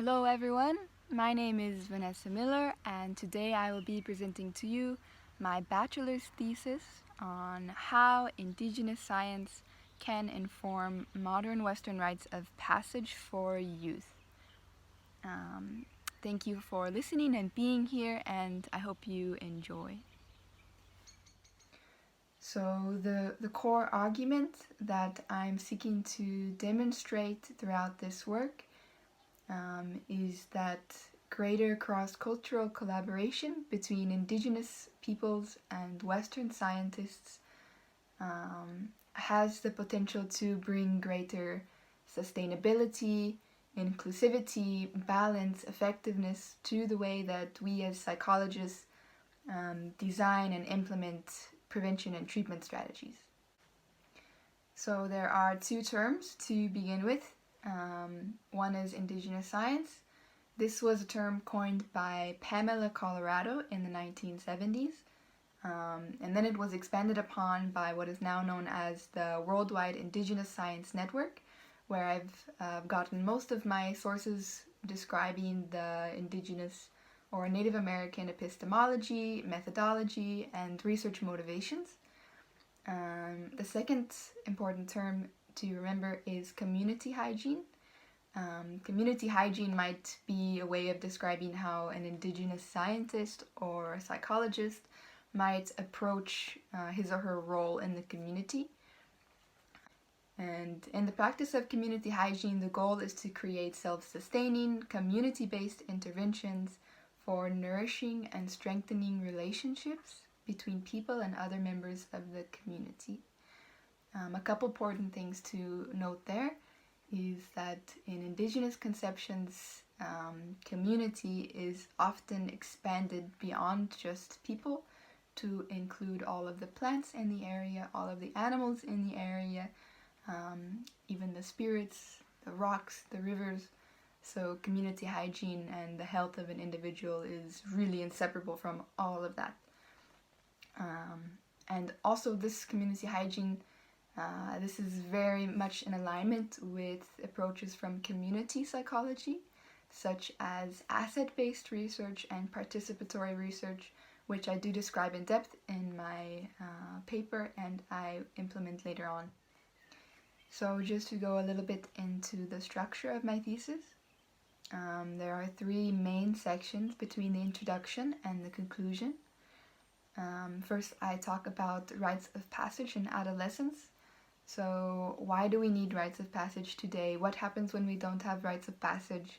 Hello everyone, my name is Vanessa Miller and today I will be presenting to you my bachelor's thesis on how Indigenous science can inform modern Western rites of passage for youth. Thank you for listening and being here, and I hope you enjoy. So the core argument that I'm seeking to demonstrate throughout this work is that greater cross-cultural collaboration between Indigenous peoples and Western scientists has the potential to bring greater sustainability, inclusivity, balance, effectiveness to the way that we as psychologists design and implement prevention and treatment strategies. So there are two terms to begin with. One is Indigenous Science. This was a term coined by Pamela Colorado in the 1970s, and then it was expanded upon by what is now known as the Worldwide Indigenous Science Network, where I've gotten most of my sources describing the Indigenous or Native American epistemology, methodology, and research motivations. The second important term to remember is community hygiene. Community hygiene might be a way of describing how an Indigenous scientist or psychologist might approach his or her role in the community. And in the practice of community hygiene, the goal is to create self-sustaining, community-based interventions for nourishing and strengthening relationships between people and other members of the community. A couple important things to note there is that in Indigenous conceptions, community is often expanded beyond just people to include all of the plants in the area, all of the animals in the area, even the spirits, the rocks, the rivers. So community hygiene and the health of an individual is really inseparable from all of that. And also this community hygiene, this is very much in alignment with approaches from community psychology, such as asset-based research and participatory research, which I do describe in depth in my paper and I implement later on. So just to go a little bit into the structure of my thesis, there are three main sections between the introduction and the conclusion. First, I talk about rites of passage in adolescence. So why do we need rites of passage today? What happens when we don't have rites of passage?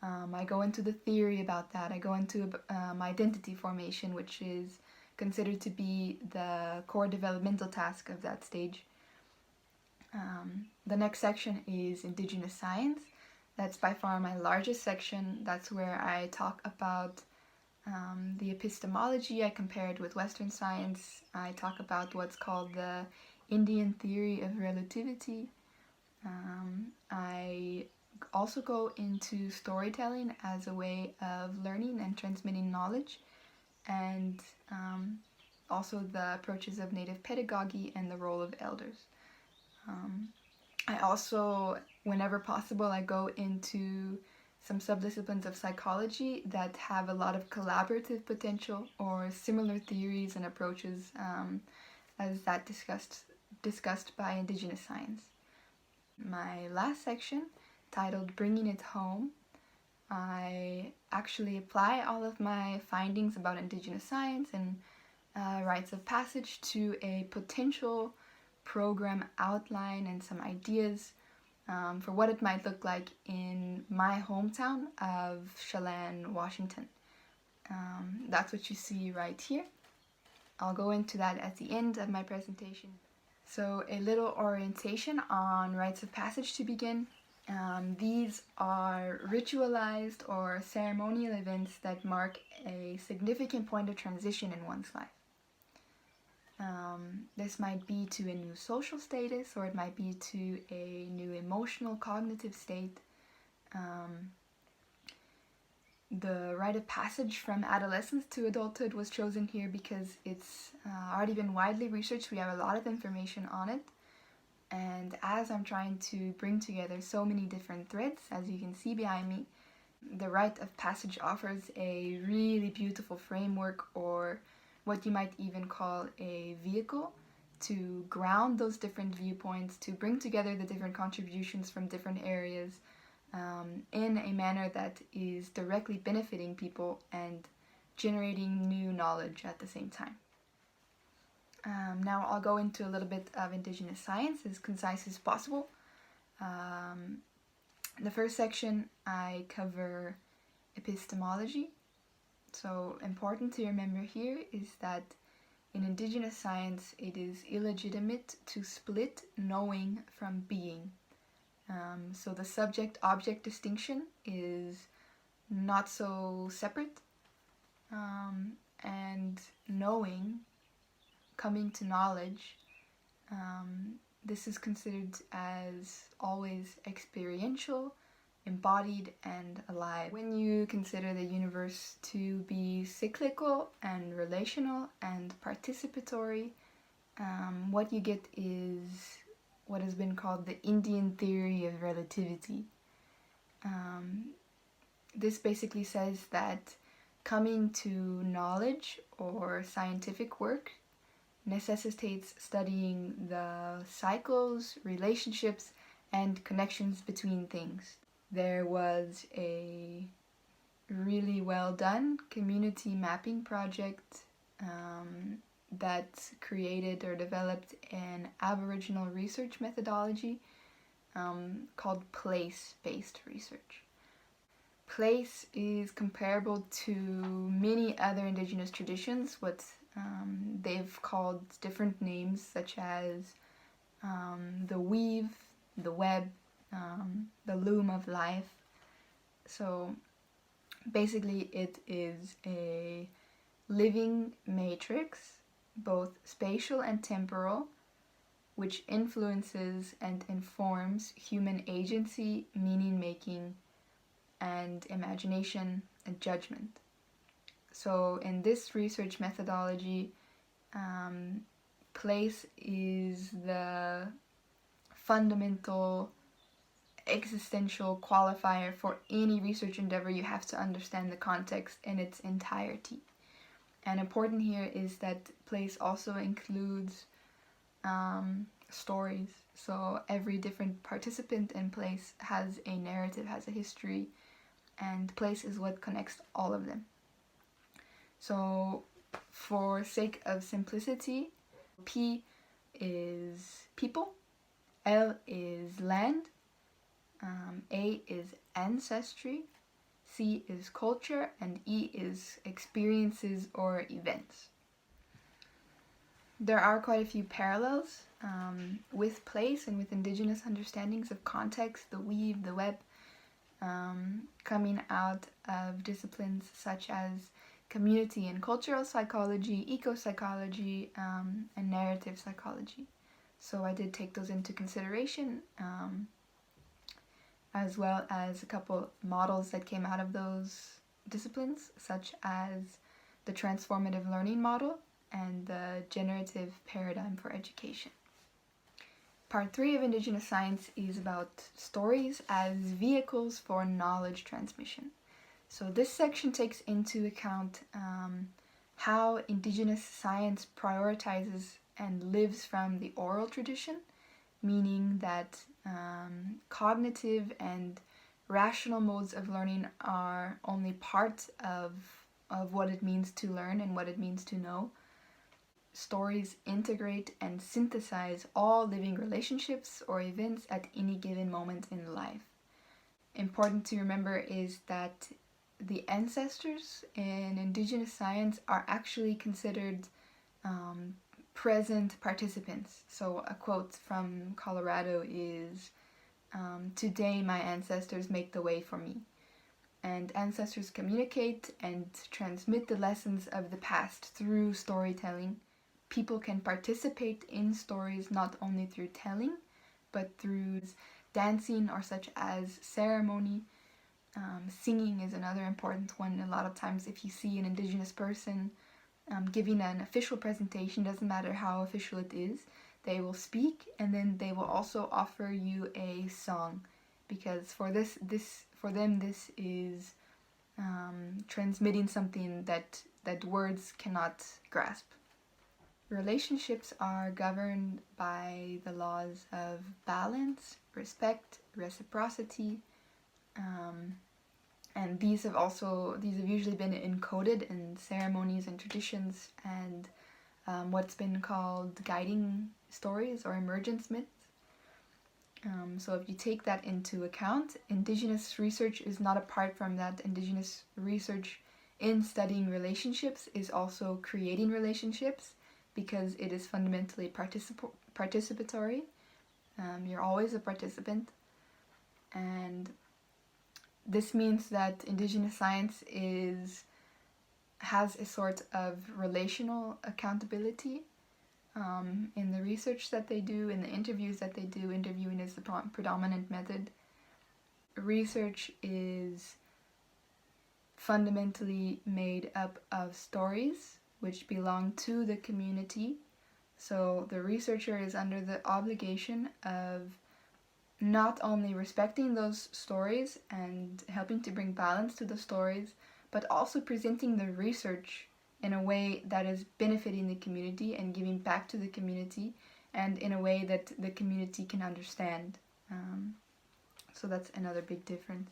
I go into the theory about that. I go into identity formation, which is considered to be the core developmental task of that stage. The next section is Indigenous Science. That's by far my largest section. That's where I talk about the epistemology. I compare it with Western science. I talk about what's called the Indian theory of relativity. I also go into storytelling as a way of learning and transmitting knowledge, and also the approaches of native pedagogy and the role of elders. I also, whenever possible, I go into some subdisciplines of psychology that have a lot of collaborative potential or similar theories and approaches as that discussed by Indigenous Science. My last section, titled Bringing It Home, I actually apply all of my findings about Indigenous Science and rites of passage to a potential program outline and some ideas for what it might look like in my hometown of Chelan, Washington. That's what you see right here. I'll go into that at the end of my presentation. So a little orientation on rites of passage to begin. These are ritualized or ceremonial events that mark a significant point of transition in one's life. This might be to a new social status, or it might be to a new emotional, cognitive state. The rite of passage from adolescence to adulthood was chosen here because it's already been widely researched. We have a lot of information on it. And as I'm trying to bring together so many different threads, as you can see behind me, The Rite of Passage offers a really beautiful framework, or what you might even call a vehicle, to ground those different viewpoints, to bring together the different contributions from different areas in a manner that is directly benefiting people and generating new knowledge at the same time. Now I'll go into a little bit of Indigenous science as concise as possible. The first section I cover epistemology. So important to remember here is that in Indigenous science it is illegitimate to split knowing from being. So the subject-object distinction is not so separate, and knowing, coming to knowledge, this is considered as always experiential, embodied, and alive. When you consider the universe to be cyclical and relational and participatory, what you get is what has been called the Indian theory of relativity. This basically says that coming to knowledge or scientific work necessitates studying the cycles, relationships, and connections between things. There was a really well done community mapping project that created or developed an Aboriginal research methodology called place-based research. Place is comparable to many other Indigenous traditions, what they've called different names, such as the weave, the web, the loom of life. So basically it is a living matrix, both spatial and temporal, which influences and informs human agency, meaning-making, and imagination and judgment. So in this research methodology, place is the fundamental existential qualifier for any research endeavor. You have to understand the context in its entirety. And important here is that place also includes stories. So every different participant in place has a narrative, has a history, and place is what connects all of them. So for sake of simplicity, P is people, L is land, A is ancestry, C is culture, and E is experiences or events. There are quite a few parallels with place and with Indigenous understandings of context, the weave, the web, coming out of disciplines such as community and cultural psychology, eco-psychology, and narrative psychology. So I did take those into consideration, as well as a couple models that came out of those disciplines, such as the transformative learning model and the generative paradigm for education. Part 3 of Indigenous Science is about stories as vehicles for knowledge transmission. So this section takes into account how Indigenous science prioritizes and lives from the oral tradition, meaning that cognitive and rational modes of learning are only part of what it means to learn and what it means to know. Stories integrate and synthesize all living relationships or events at any given moment in life. Important to remember is that the ancestors in Indigenous science are actually considered present participants. So a quote from Colorado is, "Today my ancestors make the way for me." And ancestors communicate and transmit the lessons of the past through storytelling. People can participate in stories not only through telling, but through dancing or such as ceremony. Singing is another important one. A lot of times if you see an Indigenous person giving an official presentation, doesn't matter how official it is, they will speak and then they will also offer you a song because for them this is transmitting something that words cannot grasp. Relationships are governed by the laws of balance, respect, reciprocity, and these have usually been encoded in ceremonies and traditions and what's been called guiding stories or emergence myths. So if you take that into account, Indigenous research is not apart from that. Indigenous research in studying relationships is also creating relationships, because it is fundamentally participatory. You're always a participant, and this means that Indigenous science has a sort of relational accountability in the research that they do, in the interviews that they do. Interviewing is the predominant method. Research is fundamentally made up of stories which belong to the community. So the researcher is under the obligation of not only respecting those stories and helping to bring balance to the stories, but also presenting the research in a way that is benefiting the community and giving back to the community, and in a way that the community can understand. So that's another big difference.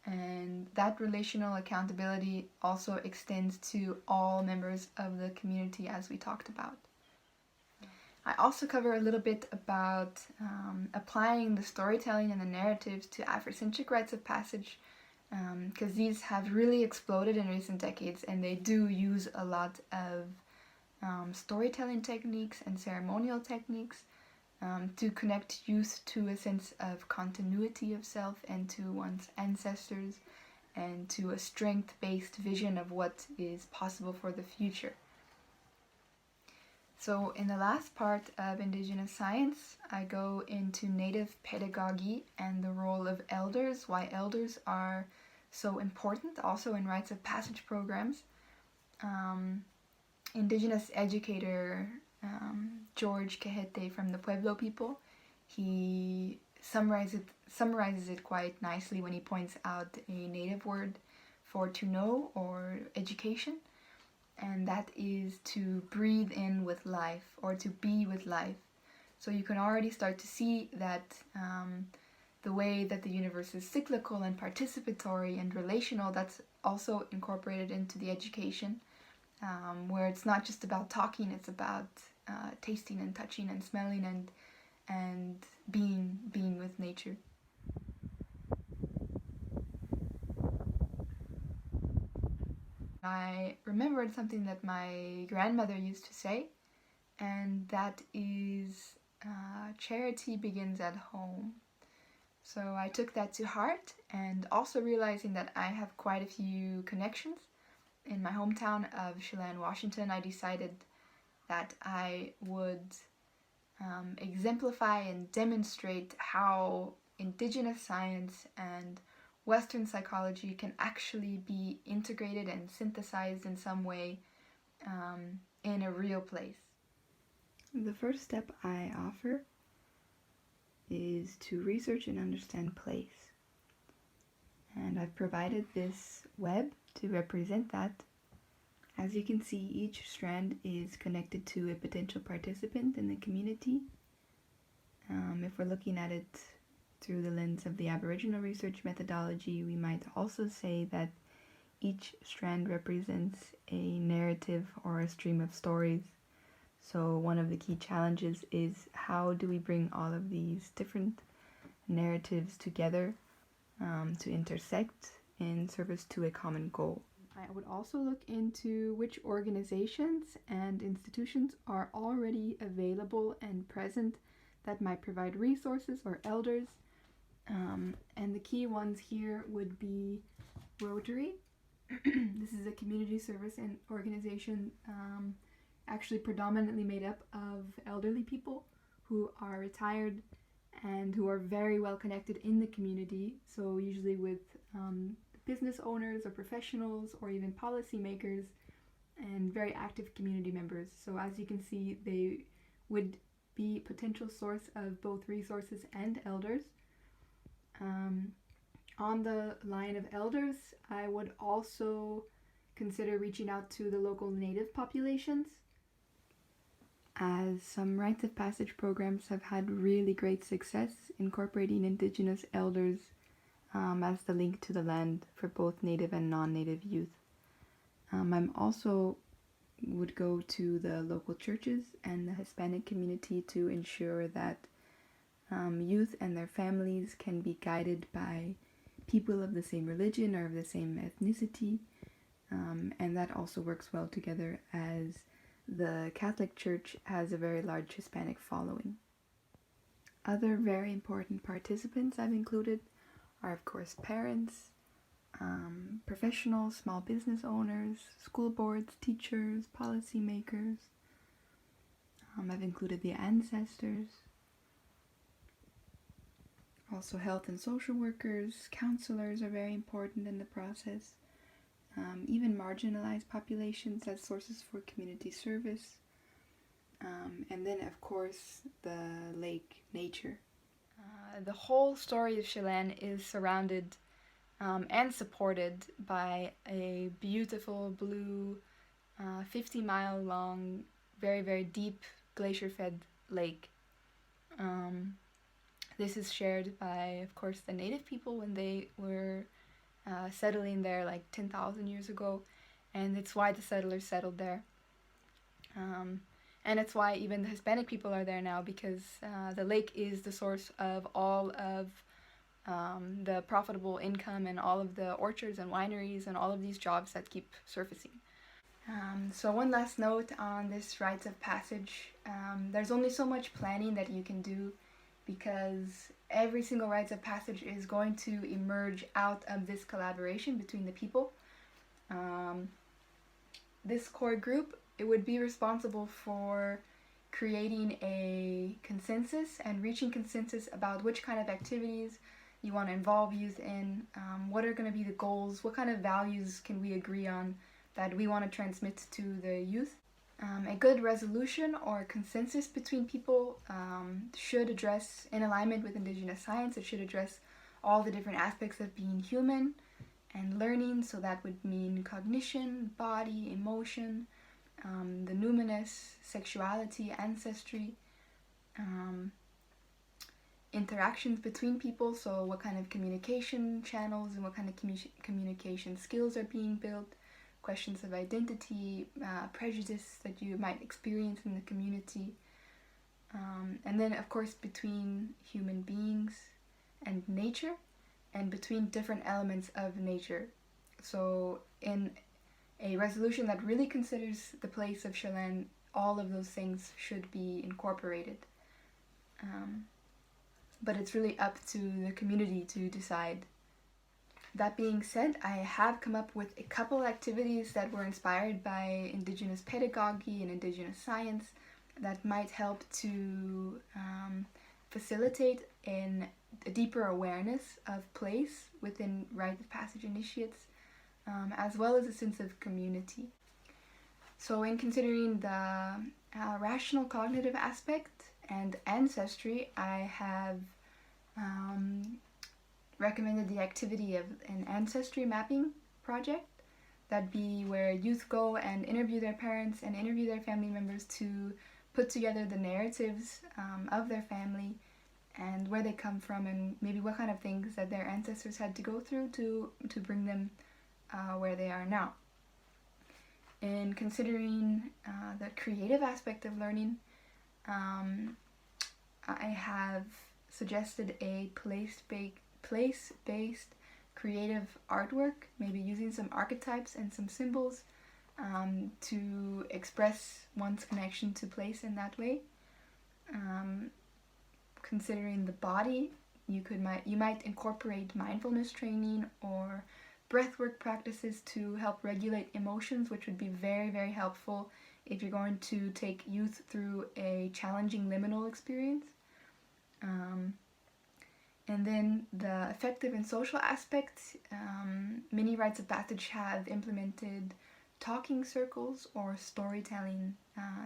And that relational accountability also extends to all members of the community, as we talked about. I also cover a little bit about applying the storytelling and the narratives to Afrocentric rites of passage, because these have really exploded in recent decades, and they do use a lot of storytelling techniques and ceremonial techniques to connect youth to a sense of continuity of self and to one's ancestors, and to a strength-based vision of what is possible for the future. So in the last part of Indigenous Science, I go into Native pedagogy and the role of elders, why elders are so important also in rites of passage programs. Indigenous educator George Cajete from the Pueblo people, he summarizes it quite nicely when he points out a native word for to know or education, and that is to breathe in with life or to be with life. So you can already start to see that the way that the universe is cyclical and participatory and relational, that's also incorporated into the education, where it's not just about talking, it's about tasting and touching and smelling and being with nature. I remembered something that my grandmother used to say, and that is charity begins at home. So I took that to heart, and also realizing that I have quite a few connections in my hometown of Chelan, Washington, I decided that I would exemplify and demonstrate how Indigenous science and Western psychology can actually be integrated and synthesized in some way in a real place. The first step I offer is to research and understand place. And I've provided this web to represent that. As you can see, each strand is connected to a potential participant in the community. If we're looking at it through the lens of the Aboriginal research methodology, we might also say that each strand represents a narrative or a stream of stories. So one of the key challenges is, how do we bring all of these different narratives together to intersect in service to a common goal? I would also look into which organizations and institutions are already available and present that might provide resources or elders. And the key ones here would be Rotary. This is a community service and organization actually predominantly made up of elderly people who are retired and who are very well connected in the community, so usually with business owners or professionals or even policymakers, and very active community members. So as you can see, they would be potential source of both resources and elders. On the line of elders, I would also consider reaching out to the local native populations, as some rites of passage programs have had really great success incorporating Indigenous elders as the link to the land for both native and non-native youth. I'm also would go to the local churches and the Hispanic community to ensure that youth and their families can be guided by people of the same religion or of the same ethnicity, and that also works well together as the Catholic Church has a very large Hispanic following. Other very important participants I've included are, of course, parents, professionals, small business owners, school boards, teachers, policymakers. I've included the ancestors, also health and social workers, counselors are very important in the process, even marginalized populations as sources for community service, and then of course the lake nature. The whole story of Chelan is surrounded and supported by a beautiful blue 50-mile long, very, very deep glacier-fed lake. This is shared by, of course, the native people when they were settling there like 10,000 years ago, and it's why the settlers settled there. And it's why even the Hispanic people are there now, because the lake is the source of all of the profitable income and all of the orchards and wineries and all of these jobs that keep surfacing. So one last note on this rites of passage. There's only so much planning that you can do, because every single rites of passage is going to emerge out of this collaboration between the people. This core group, it would be responsible for creating a consensus and reaching consensus about which kind of activities you want to involve youth in, what are going to be the goals, what kind of values can we agree on that we want to transmit to the youth. A good resolution or consensus between people should address, in alignment with Indigenous science, it should address all the different aspects of being human and learning. So that would mean cognition, body, emotion, the numinous, sexuality, ancestry, interactions between people, so what kind of communication channels and what kind of communication skills are being built, questions of identity, prejudice that you might experience in the community, and then of course between human beings and nature, and between different elements of nature. So in a resolution that really considers the place of Chelan, all of those things should be incorporated. But it's really up to the community to decide. That being said, I have come up with a couple activities that were inspired by Indigenous pedagogy and Indigenous science that might help to facilitate a deeper awareness of place within rite of passage initiates, as well as a sense of community. So in considering the rational cognitive aspect and ancestry, I have recommended the activity of an Ancestry Mapping project. That'd be where youth go and interview their parents and interview their family members to put together the narratives of their family and where they come from, and maybe what kind of things that their ancestors had to go through to bring them where they are now. In considering the creative aspect of learning, I have suggested a place-based creative artwork, maybe using some archetypes and some symbols to express one's connection to place in that way. Considering the body, you might incorporate mindfulness training or breathwork practices to help regulate emotions, which would be very, very helpful if you're going to take youth through a challenging liminal experience. And then the affective and social aspect, many rites of passage have implemented talking circles or storytelling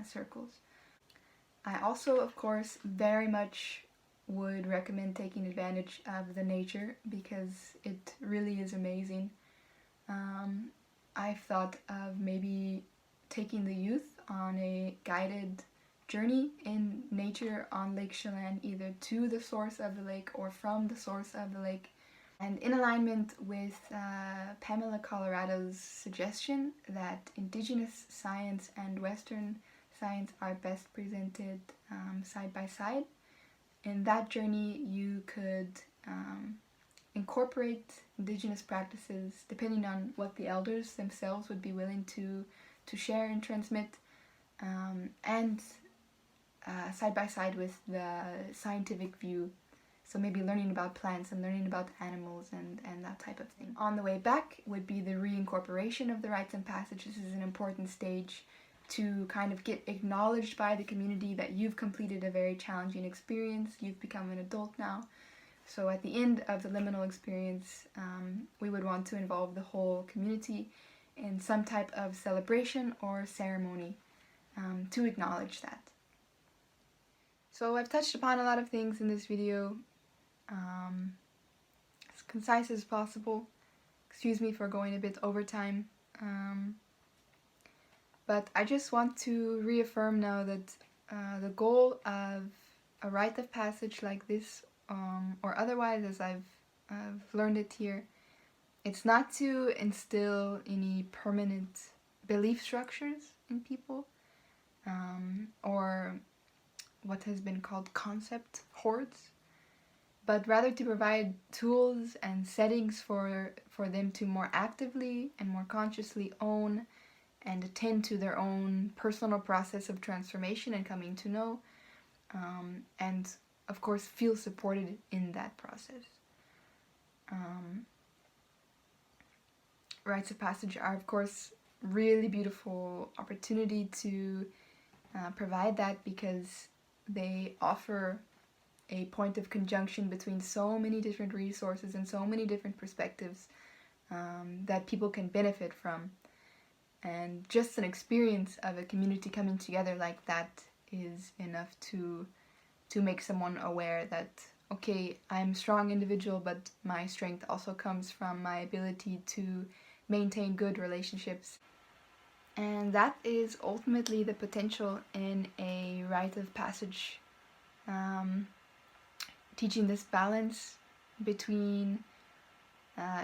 circles. I also, of course, very much would recommend taking advantage of the nature because it really is amazing. I've thought of maybe taking the youth on a guided journey in nature on Lake Chelan, either to the source of the lake or from the source of the lake. And in alignment with Pamela Colorado's suggestion that Indigenous science and Western science are best presented side by side, in that journey you could incorporate Indigenous practices depending on what the elders themselves would be willing to share and transmit, and side by side with the scientific view. So maybe learning about plants and learning about animals and that type of thing. On the way back would be the reincorporation of the rites and passages. This is an important stage to kind of get acknowledged by the community that you've completed a very challenging experience, you've become an adult now. So at the end of the liminal experience, we would want to involve the whole community in some type of celebration or ceremony to acknowledge that. So I've touched upon a lot of things in this video, as concise as possible. Excuse me for going a bit over time. But I just want to reaffirm now that the goal of a rite of passage like this, or otherwise as I've learned it here, it's not to instill any permanent belief structures in people, or what has been called concept hoards, but rather to provide tools and settings for them to more actively and more consciously own and attend to their own personal process of transformation and coming to know, and of course feel supported in that process. Rites of passage are of course really beautiful opportunity to provide that, because they offer a point of conjunction between so many different resources and so many different perspectives that people can benefit from. And just an experience of a community coming together like that is enough to make someone aware that, okay, I'm a strong individual, but my strength also comes from my ability to maintain good relationships. And that is ultimately the potential in a rite of passage, teaching this balance between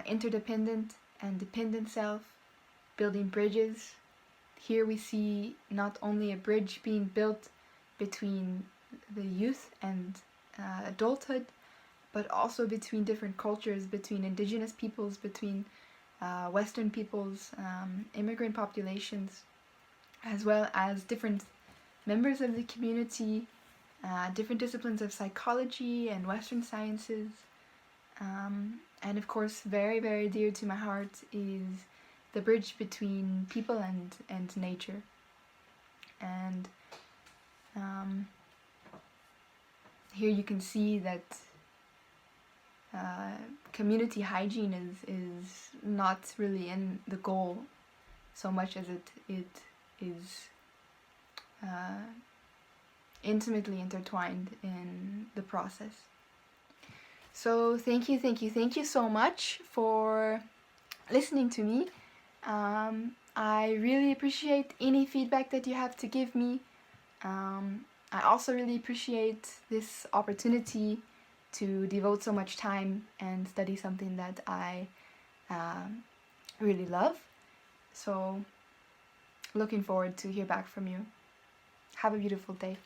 interdependent and dependent self, building bridges. Here we see not only a bridge being built between the youth and adulthood, but also between different cultures, between indigenous peoples, between Western peoples, immigrant populations, as well as different members of the community, different disciplines of psychology and Western sciences. And of course, very, very dear to my heart is the bridge between people and nature. And here you can see that community hygiene is not really in the goal so much as it is intimately intertwined in the process. So thank you so much for listening to me. I really appreciate any feedback that you have to give me. I also really appreciate this opportunity to devote so much time and study something that I really love. So looking forward to hear back from you. Have a beautiful day.